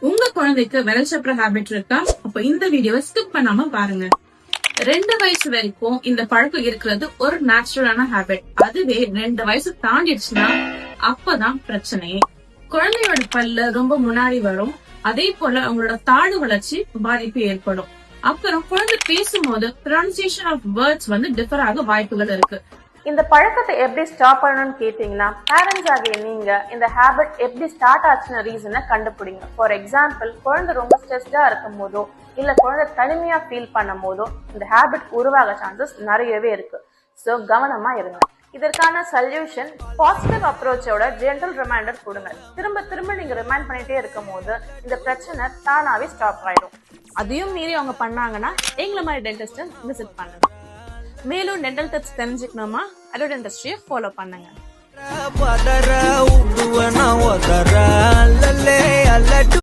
உங்க குழந்தைக்கு விரல் சாப்பிடுற ஹேபிட் இருக்கா? அப்ப இந்த வீடியோவை ஸ்கிப் பண்ணாம பாருங்க. 2 வயசு வரைக்கும் இந்த பழக்கம் இருக்கிறது ஒரு நேச்சுரலான ஹேபிட். அதுவே 2 வயசு தாண்டிடுச்சுன்னா அப்பதான் பிரச்சனையே. குழந்தையோட பல்ல ரொம்ப முன்னாடி வரும். அதே போல அவங்களோட தாடு வளர்ச்சி பாதிப்பு ஏற்படும். அப்புறம் குழந்தை பேசும்போது ப்ரொனன்சியேஷன் ஆஃப் வேர்ட்ஸ் டிஃபர் ஆக வாய்ப்புகள் இருக்கு. இந்த பழக்கத்தை எப்படி ஸ்டாப் பண்ணணும்னு கேட்டீங்கன்னா, பேரண்ட்ஸ் ஆகிய நீங்க இந்த ஹேபிட் எப்படி ஸ்டார்ட் ஆச்சுன்னு ரீசனை கண்டுபிடிங்க. ஃபார் எக்ஸாம்பிள், குழந்தை ரொம்ப ஸ்ட்ரெஸ்டா இருக்கும் போதோ இல்ல குழந்தை தனிமையா ஃபீல் பண்ணும் போதோ இந்த ஹேபிட் உருவாக சான்சஸ் நிறையவே இருக்கு. ஸோ கவனமா இருங்க. இதற்கான சொல்யூஷன் பாசிட்டிவ் அப்ரோச்சோட ஜென்டல் ரிமைண்டர் கொடுங்க. திரும்ப திரும்ப நீங்க ரிமைண்ட் பண்ணிட்டே இருக்கும் போது இந்த பிரச்சனை தானாவே ஸ்டாப் ஆயிடும். அதையும் மீறி அவங்க பண்ணாங்கன்னா எங்களை மாதிரி டென்டிஸ்ட விசிட் பண்ணுங்க. மேலும் டென்டல் டிப்ஸ் தெரிஞ்சுக்கணுமா? அடோ டென்டிஸ்ட்ரியை ஃபாலோ பண்ணுங்க.